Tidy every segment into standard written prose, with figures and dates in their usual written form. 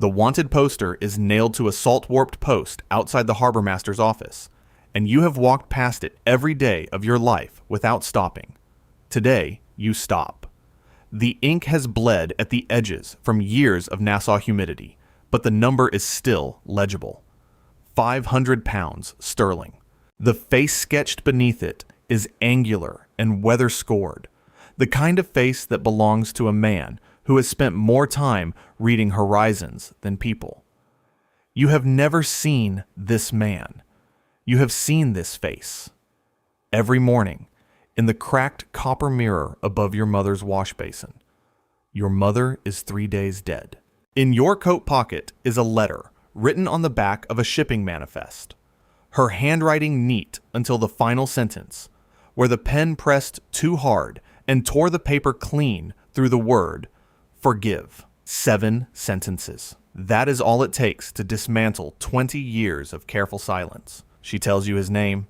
The wanted poster is nailed to a salt-warped post outside the harbormaster's office, and you have walked past it every day of your life without stopping. Today, you stop. The ink has bled at the edges from years of Nassau humidity, but the number is still legible. 500 pounds sterling. The face sketched beneath it is angular and weather-scored, the kind of face that belongs to a man who has spent more time reading horizons than people. You have never seen this man. You have seen this face. Every morning, in the cracked copper mirror above your mother's washbasin, your mother is 3 days dead. In your coat pocket is a letter written on the back of a shipping manifest, her handwriting neat until the final sentence, where the pen pressed too hard and tore the paper clean through the word, forgive. 7 sentences. That is all it takes to dismantle 20 years of careful silence. She tells you his name.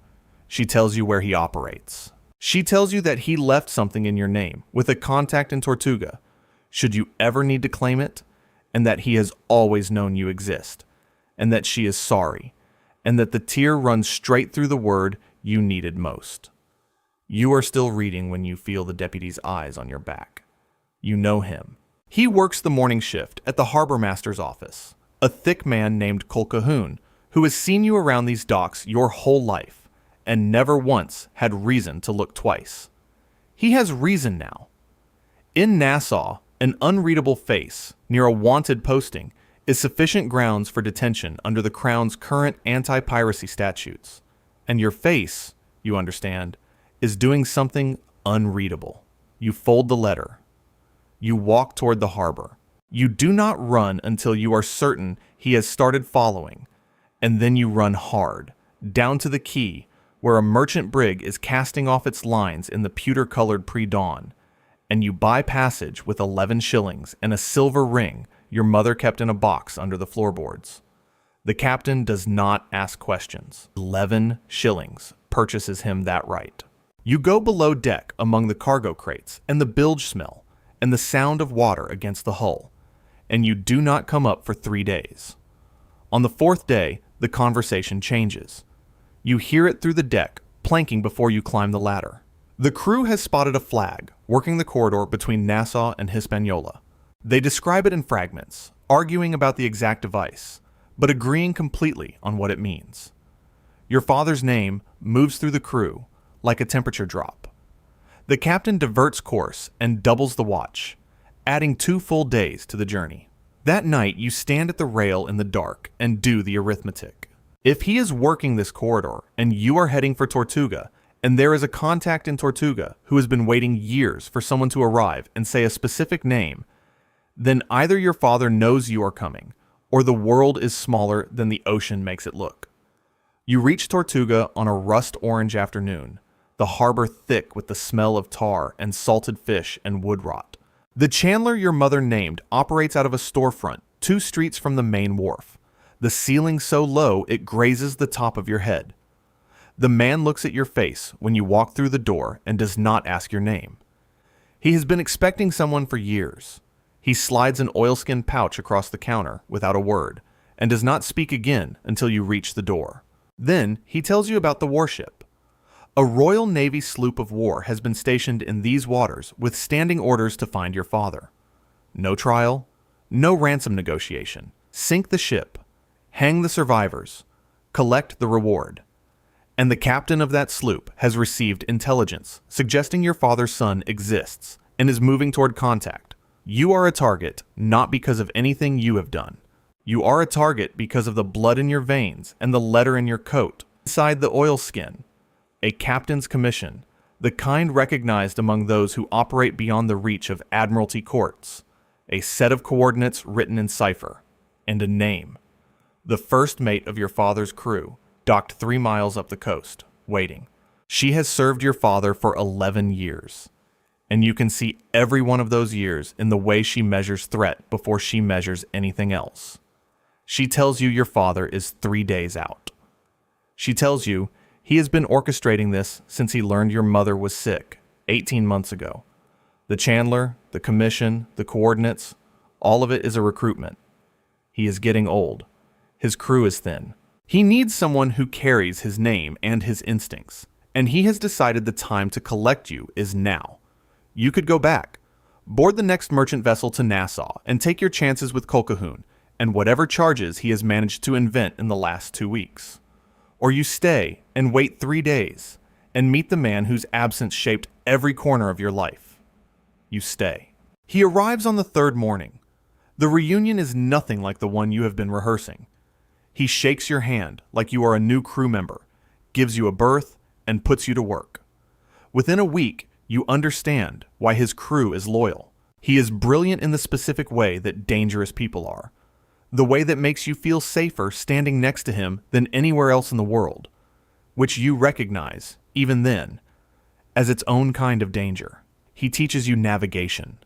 She tells you where he operates. She tells you that he left something in your name with a contact in Tortuga, should you ever need to claim it, and that he has always known you exist, and that she is sorry, and that the tear runs straight through the word you needed most. You are still reading when you feel the deputy's eyes on your back. You know him. He works the morning shift at the harbormaster's office, a thick man named Colquhoun, who has seen you around these docks your whole life, and never once had reason to look twice. He has reason now. In Nassau, an unreadable face near a wanted posting is sufficient grounds for detention under the Crown's current anti-piracy statutes. And your face, you understand, is doing something unreadable. You fold the letter. You walk toward the harbor. You do not run until you are certain he has started following, and then you run hard, down to the quay, where a merchant brig is casting off its lines in the pewter-colored pre-dawn, and you buy passage with 11 shillings and a silver ring your mother kept in a box under the floorboards. The captain does not ask questions. 11 shillings purchases him that right. You go below deck among the cargo crates and the bilge smell and the sound of water against the hull, and you do not come up for 3 days. On the 4th day, the conversation changes. You hear it through the deck, planking before you climb the ladder. The crew has spotted a flag working the corridor between Nassau and Hispaniola. They describe it in fragments, arguing about the exact device, but agreeing completely on what it means. Your father's name moves through the crew like a temperature drop. The captain diverts course and doubles the watch, adding 2 full days to the journey. That night, you stand at the rail in the dark and do the arithmetic. If he is working this corridor and you are heading for Tortuga, and there is a contact in Tortuga who has been waiting years for someone to arrive and say a specific name, then either your father knows you are coming, or the world is smaller than the ocean makes it look. You reach Tortuga on a rust-orange afternoon, the harbor thick with the smell of tar and salted fish and wood rot. The chandler your mother named operates out of a storefront 2 streets from the main wharf, the ceiling so low it grazes the top of your head. The man looks at your face when you walk through the door and does not ask your name. He has been expecting someone for years. He slides an oilskin pouch across the counter without a word and does not speak again until you reach the door. Then he tells you about the warship. A Royal Navy sloop of war has been stationed in these waters with standing orders to find your father. No trial, no ransom negotiation. Sink the ship, hang the survivors, collect the reward. And the captain of that sloop has received intelligence suggesting your father's son exists and is moving toward contact. You are a target not because of anything you have done. You are a target because of the blood in your veins and the letter in your coat, inside the oilskin. A captain's commission, the kind recognized among those who operate beyond the reach of admiralty courts. A set of coordinates written in cipher, and a name. The first mate of your father's crew, docked 3 miles up the coast, waiting. She has served your father for 11 years, and you can see every one of those years in the way she measures threat before she measures anything else. She tells you your father is 3 days out. She tells you he has been orchestrating this since he learned your mother was sick 18 months ago. The chandler, the commission, the coordinates, all of it is a recruitment. He is getting old. His crew is thin. He needs someone who carries his name and his instincts, and he has decided the time to collect you is now. You could go back, board the next merchant vessel to Nassau, and take your chances with Colquhoun and whatever charges he has managed to invent in the last 2 weeks. Or you stay and wait 3 days and meet the man whose absence shaped every corner of your life. You stay. He arrives on the 3rd morning. The reunion is nothing like the one you have been rehearsing. He shakes your hand like you are a new crew member, gives you a berth, and puts you to work. Within a week, you understand why his crew is loyal. He is brilliant in the specific way that dangerous people are. The way that makes you feel safer standing next to him than anywhere else in the world, which you recognize, even then, as its own kind of danger. He teaches you navigation.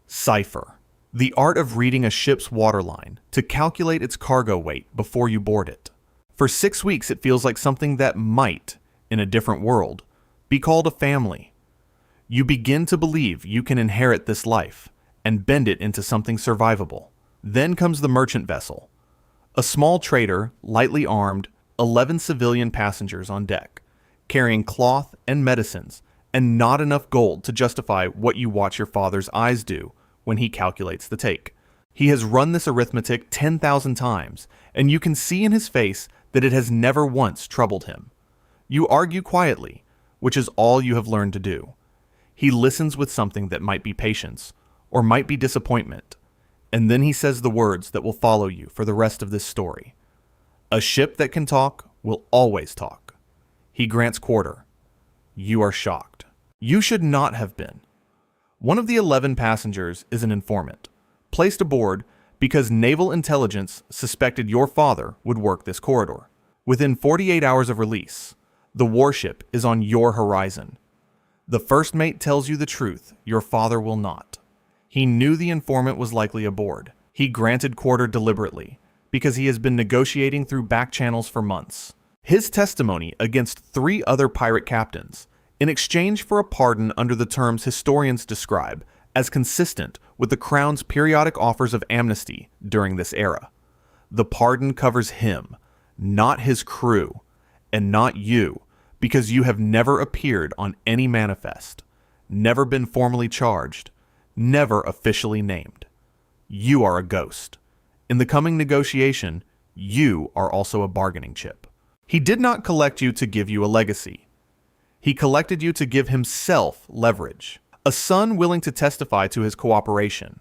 Cipher. The art of reading a ship's waterline to calculate its cargo weight before you board it. For 6 weeks it feels like something that might, in a different world, be called a family. You begin to believe you can inherit this life and bend it into something survivable. Then comes the merchant vessel. A small trader, lightly armed, 11 civilian passengers on deck, carrying cloth and medicines, and not enough gold to justify what you watch your father's eyes do when he calculates the take. He has run this arithmetic 10,000 times, and you can see in his face that it has never once troubled him. You argue quietly, which is all you have learned to do. He listens with something that might be patience, or might be disappointment, and then he says the words that will follow you for the rest of this story. A ship that can talk will always talk. He grants quarter. You are shocked. You should not have been. One of the 11 passengers is an informant, placed aboard because naval intelligence suspected your father would work this corridor. Within 48 hours of release, the warship is on your horizon. The first mate tells you the truth, your father will not. He knew the informant was likely aboard. He granted quarter deliberately, because he has been negotiating through back channels for months. His testimony against 3 other pirate captains, in exchange for a pardon under the terms historians describe as consistent with the Crown's periodic offers of amnesty during this era. The pardon covers him, not his crew, and not you, because you have never appeared on any manifest, never been formally charged, never officially named. You are a ghost. In the coming negotiation, you are also a bargaining chip. He did not collect you to give you a legacy. He collected you to give himself leverage. A son willing to testify to his cooperation.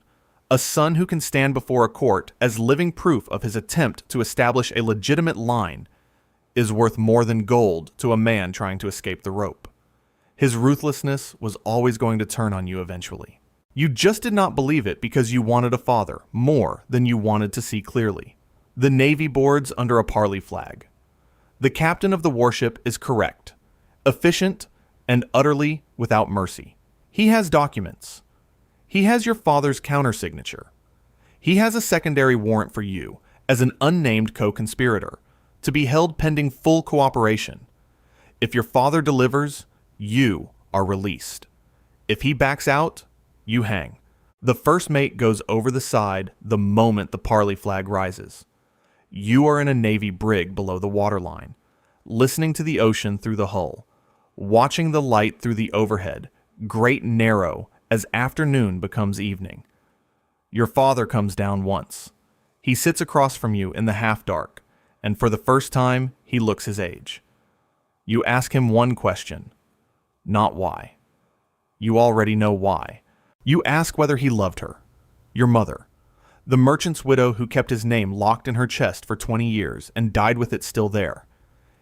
A son who can stand before a court as living proof of his attempt to establish a legitimate line is worth more than gold to a man trying to escape the rope. His ruthlessness was always going to turn on you eventually. You just did not believe it because you wanted a father more than you wanted to see clearly. The Navy boards under a parley flag. The captain of the warship is correct, efficient, and utterly without mercy. He has documents. He has your father's countersignature. He has a secondary warrant for you as an unnamed co-conspirator to be held pending full cooperation. If your father delivers, you are released. If he backs out, you hang. The first mate goes over the side the moment the parley flag rises. You are in a Navy brig below the waterline, listening to the ocean through the hull, watching the light through the overhead, great and narrow, as afternoon becomes evening. Your father comes down once. He sits across from you in the half-dark, and for the first time, he looks his age. You ask him one question, not why. You already know why. You ask whether he loved her, your mother, the merchant's widow who kept his name locked in her chest for 20 years and died with it still there.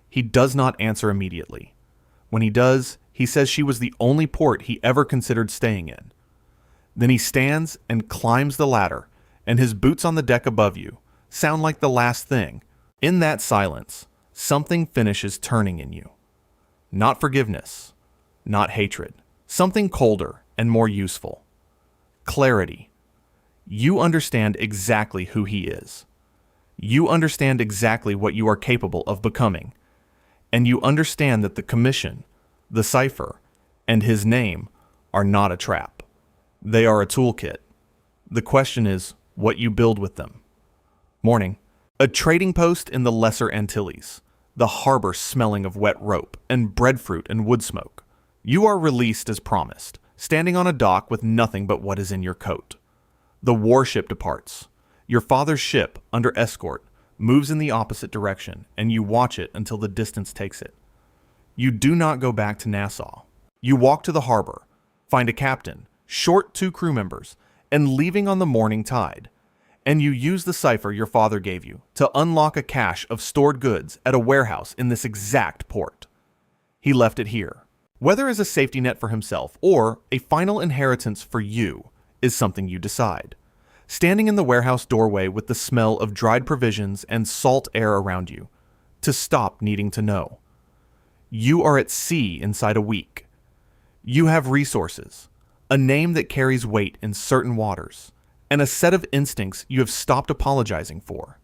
He does not answer immediately. When he does, he says she was the only port he ever considered staying in. Then he stands and climbs the ladder, and his boots on the deck above you sound like the last thing. In that silence, something finishes turning in you. Not forgiveness, not hatred. Something colder and more useful. Clarity. You understand exactly who he is. You understand exactly what you are capable of becoming. And you understand that the commission, the cipher, and his name are not a trap. They are a toolkit. The question is what you build with them. Morning. A trading post in the Lesser Antilles. The harbor smelling of wet rope and breadfruit and wood smoke. You are released as promised, standing on a dock with nothing but what is in your coat. The warship departs. Your father's ship, under escort, moves in the opposite direction, and you watch it until the distance takes it. You do not go back to Nassau. You walk to the harbor, find a captain, short 2 crew members, and leaving on the morning tide. And you use the cipher your father gave you to unlock a cache of stored goods at a warehouse in this exact port. He left it here. Whether as a safety net for himself or a final inheritance for you is something you decide. Standing in the warehouse doorway with the smell of dried provisions and salt air around you, to stop needing to know. You are at sea inside a week. You have resources, a name that carries weight in certain waters, and a set of instincts you have stopped apologizing for.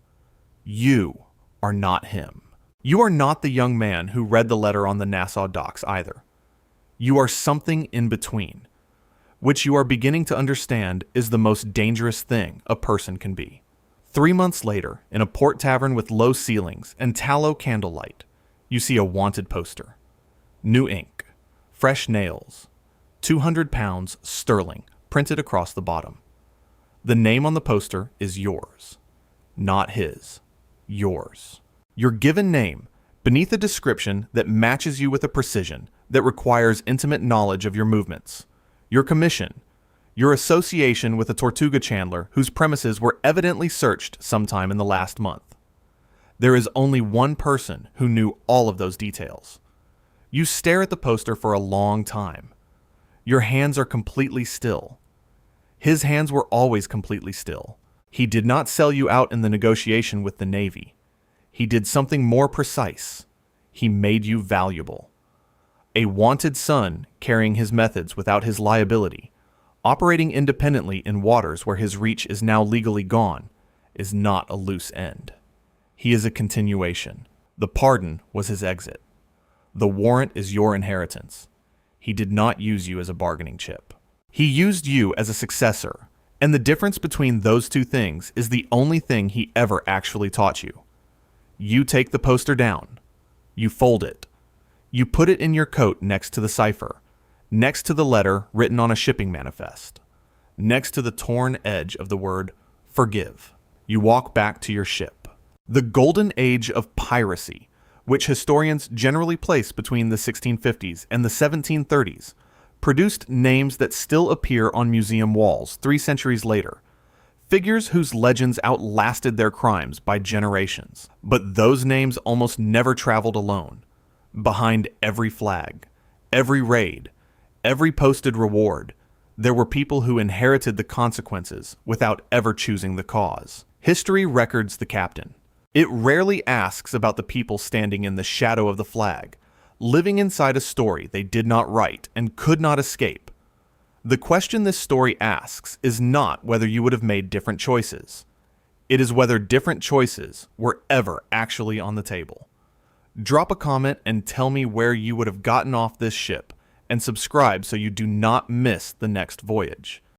You are not him. You are not the young man who read the letter on the Nassau docks either. You are something in between, which you are beginning to understand is the most dangerous thing a person can be. 3 months later, in a port tavern with low ceilings and tallow candlelight, you see a wanted poster. New ink, fresh nails, 200 pounds sterling printed across the bottom. The name on the poster is yours, not his, yours. Your given name, beneath a description that matches you with a precision that requires intimate knowledge of your movements. Your commission, your association with a Tortuga chandler whose premises were evidently searched sometime in the last month. There is only one person who knew all of those details. You stare at the poster for a long time. Your hands are completely still. His hands were always completely still. He did not sell you out in the negotiation with the Navy. He did something more precise. He made you valuable. A wanted son carrying his methods without his liability, operating independently in waters where his reach is now legally gone, is not a loose end. He is a continuation. The pardon was his exit. The warrant is your inheritance. He did not use you as a bargaining chip. He used you as a successor, and the difference between those two things is the only thing he ever actually taught you. You take the poster down. You fold it. You put it in your coat next to the cipher, next to the letter written on a shipping manifest, next to the torn edge of the word forgive. You walk back to your ship. The golden age of piracy, which historians generally place between the 1650s and the 1730s, produced names that still appear on museum walls 3 centuries later, figures whose legends outlasted their crimes by generations. But those names almost never traveled alone. Behind every flag, every raid, every posted reward, there were people who inherited the consequences without ever choosing the cause. History records the captain. It rarely asks about the people standing in the shadow of the flag, living inside a story they did not write and could not escape. The question this story asks is not whether you would have made different choices. It is whether different choices were ever actually on the table. Drop a comment and tell me where you would have gotten off this ship, and subscribe so you do not miss the next voyage.